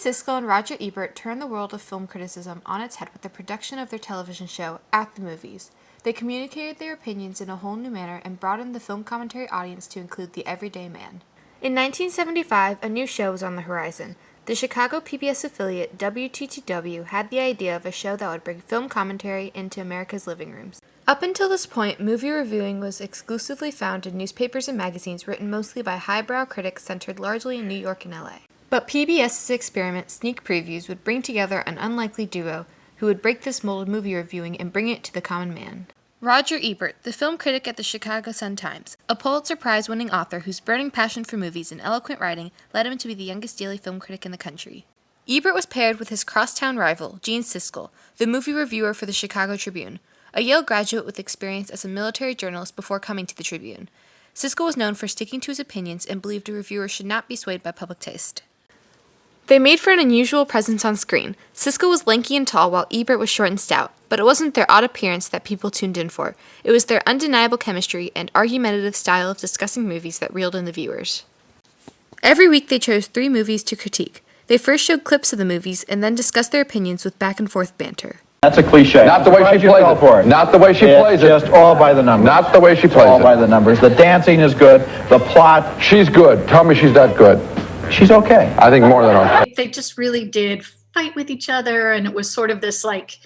Siskel and Roger Ebert turned the world of film criticism on its head with the production of their television show, At the Movies. They communicated their opinions in a whole new manner and broadened the film commentary audience to include the everyday man. In 1975, a new show was on the horizon. The Chicago PBS affiliate WTTW had the idea of a show that would bring film commentary into America's living rooms. Up until this point, movie reviewing was exclusively found in newspapers and magazines written mostly by highbrow critics centered largely in New York and LA. But PBS's experiment, Sneak Previews, would bring together an unlikely duo who would break this mold of movie reviewing and bring it to the common man. Roger Ebert, the film critic at the Chicago Sun-Times, a Pulitzer Prize-winning author whose burning passion for movies and eloquent writing led him to be the youngest daily film critic in the country. Ebert was paired with his crosstown rival, Gene Siskel, the movie reviewer for the Chicago Tribune, a Yale graduate with experience as a military journalist before coming to the Tribune. Siskel was known for sticking to his opinions and believed a reviewer should not be swayed by public taste. They made for an unusual presence on screen. Siskel was lanky and tall while Ebert was short and stout, but it wasn't their odd appearance that people tuned in for. It was their undeniable chemistry and argumentative style of discussing movies that reeled in the viewers. Every week they chose 3 movies to critique. They first showed clips of the movies and then discussed their opinions with back-and-forth banter. That's a cliche. Not the way she plays it. For it. Not the way she plays it. Just all by the numbers. Not the way she plays it. All by the numbers. The dancing is good. The plot. She's good. Tell me she's not good. She's okay. I think more than okay. They just really did fight with each other, and it was sort of this like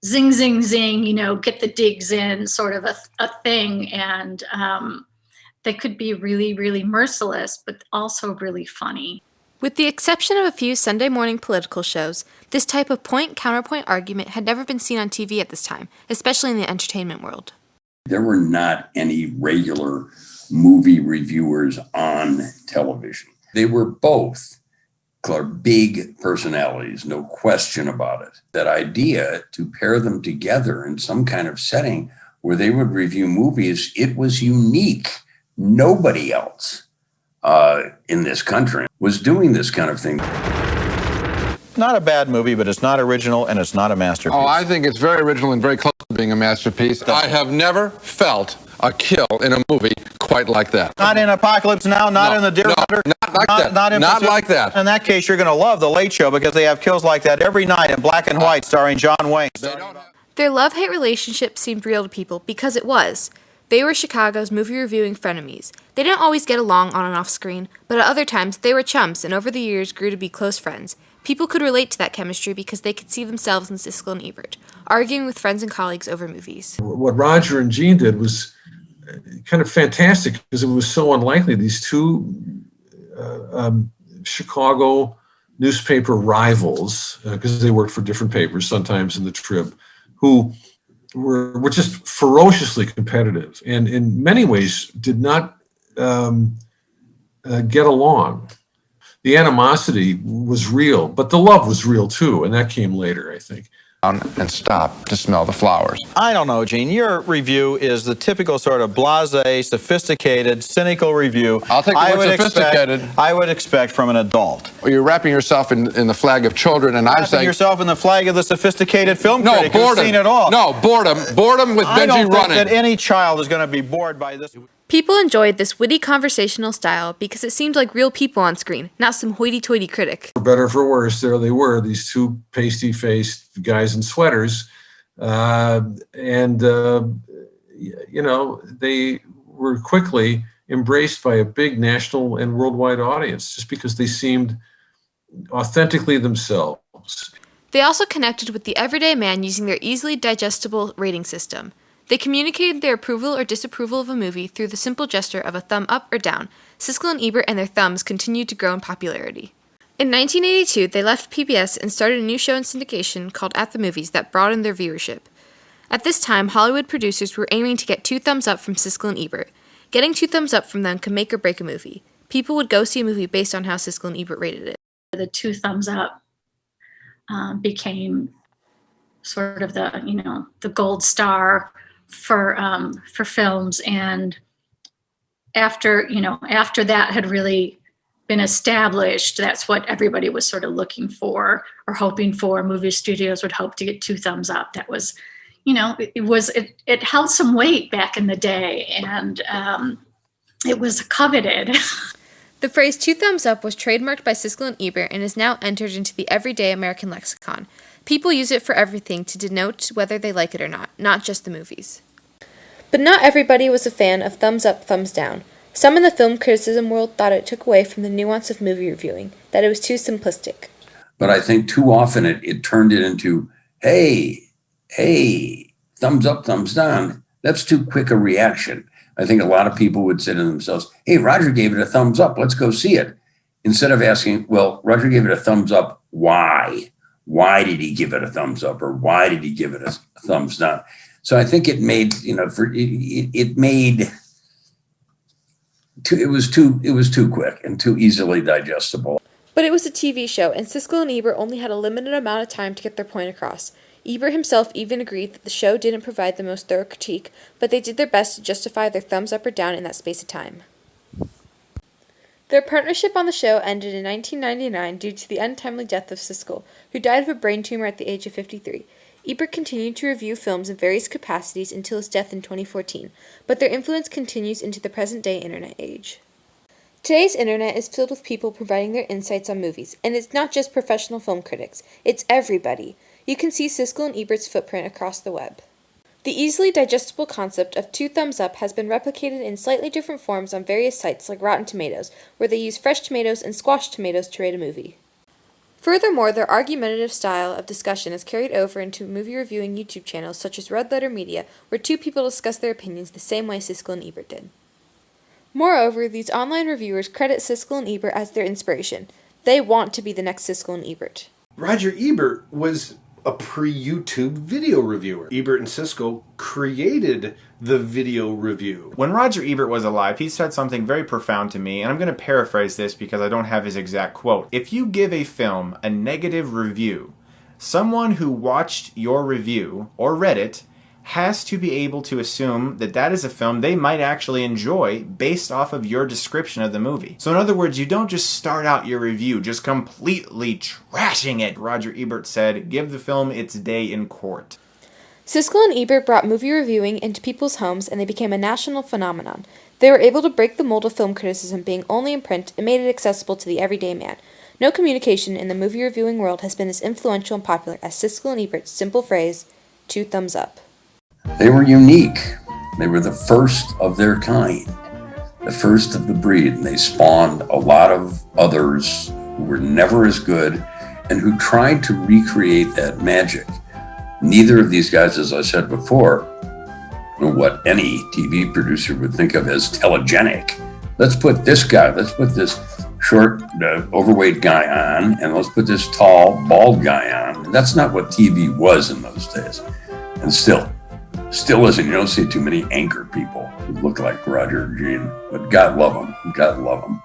zing, zing, zing, get the digs in sort of a thing. And they could be really, really merciless, but also really funny. With the exception of a few Sunday morning political shows, this type of point-counterpoint argument had never been seen on TV at this time, especially in the entertainment world. There were not any regular movie reviewers on television. They were both big personalities, no question about it. That idea to pair them together in some kind of setting where they would review movies, it was unique. Nobody else in this country was doing this kind of thing. Not a bad movie, but it's not original and it's not a masterpiece. Oh, I think it's very original and very close to being a masterpiece. I have never felt a kill in a movie quite like that. Not in Apocalypse Now, not in The Deer Hunter. Not like that. Not like that. In that case, you're going to love The Late Show because they have kills like that every night in black and white starring John Wayne. Their love-hate relationship seemed real to people because it was. They were Chicago's movie-reviewing frenemies. They didn't always get along on and off screen, but at other times they were chums and over the years grew to be close friends. People could relate to that chemistry because they could see themselves in Siskel and Ebert, arguing with friends and colleagues over movies. What Roger and Gene did was kind of fantastic because it was so unlikely. These two Chicago newspaper rivals, because they worked for different papers, sometimes in the Trib, who were just ferociously competitive and in many ways did not get along. The animosity was real, but the love was real too, and that came later, I think. And stop to smell the flowers. I don't know, Gene. Your review is the typical sort of blasé, sophisticated, cynical review. I'll take the word sophisticated. I would expect from an adult. Or you're wrapping yourself in the flag of children, and I'm saying... yourself in the flag of the sophisticated film critic boredom. who's seen it all. No, boredom. Boredom with Benji running. I don't think that any child is going to be bored by this. People enjoyed this witty conversational style because it seemed like real people on screen, not some hoity-toity critic. For better or for worse, there they were, these two pasty-faced guys in sweaters. They were quickly embraced by a big national and worldwide audience just because they seemed authentically themselves. They also connected with the everyday man using their easily digestible rating system. They communicated their approval or disapproval of a movie through the simple gesture of a thumb up or down. Siskel and Ebert and their thumbs continued to grow in popularity. In 1982, they left PBS and started a new show in syndication called At the Movies that broadened their viewership. At this time, Hollywood producers were aiming to get 2 thumbs up from Siskel and Ebert. Getting 2 thumbs up from them could make or break a movie. People would go see a movie based on how Siskel and Ebert rated it. The 2 thumbs up became sort of the gold star for films, and after that had really been established, that's what everybody was sort of looking for or hoping for. Movie studios would hope to get 2 thumbs up. That was, it held some weight back in the day, and it was coveted. The phrase 2 thumbs up was trademarked by Siskel and Ebert and is now entered into the everyday American lexicon. People use it for everything to denote whether they like it or not just the movies. But not everybody was a fan of thumbs up, thumbs down. Some in the film criticism world thought it took away from the nuance of movie reviewing, that it was too simplistic. But I think too often it turned it into, hey, thumbs up, thumbs down. That's too quick a reaction. I think a lot of people would say to themselves, hey, Roger gave it a thumbs up, let's go see it. Instead of asking, well, Roger gave it a thumbs up, why? Why did he give it a thumbs up, or why did he give it a thumbs down? So I think it made, it was too quick and too easily digestible. But it was a TV show, and Siskel and Ebert only had a limited amount of time to get their point across. Ebert himself even agreed that the show didn't provide the most thorough critique, but they did their best to justify their thumbs up or down in that space of time. Their partnership on the show ended in 1999 due to the untimely death of Siskel, who died of a brain tumor at the age of 53. Ebert continued to review films in various capacities until his death in 2014, but their influence continues into the present-day internet age. Today's internet is filled with people providing their insights on movies, and it's not just professional film critics, it's everybody. You can see Siskel and Ebert's footprint across the web. The easily digestible concept of 2 thumbs up has been replicated in slightly different forms on various sites like Rotten Tomatoes, where they use fresh tomatoes and squashed tomatoes to rate a movie. Furthermore, their argumentative style of discussion is carried over into movie reviewing YouTube channels such as Red Letter Media, where 2 people discuss their opinions the same way Siskel and Ebert did. Moreover, these online reviewers credit Siskel and Ebert as their inspiration. They want to be the next Siskel and Ebert. Roger Ebert was a pre-YouTube video reviewer. Ebert and Siskel created the video review. When Roger Ebert was alive, he said something very profound to me, and I'm going to paraphrase this because I don't have his exact quote. If you give a film a negative review, someone who watched your review or read it has to be able to assume that that is a film they might actually enjoy based off of your description of the movie. So in other words, you don't just start out your review just completely trashing it. Roger Ebert said, give the film its day in court. Siskel and Ebert brought movie reviewing into people's homes, and they became a national phenomenon. They were able to break the mold of film criticism being only in print and made it accessible to the everyday man. No communication in the movie reviewing world has been as influential and popular as Siskel and Ebert's simple phrase, 2 thumbs up. They were unique. They were the first of their kind, the first of the breed, and they spawned a lot of others who were never as good and who tried to recreate that magic. Neither of these guys, as I said before, know what any TV producer would think of as telegenic. Let's put this short, overweight guy on, and let's put this tall, bald guy on. That's not what TV was in those days. And still isn't. You don't see too many anchor people who look like Roger and Gene, but God love them. God love them.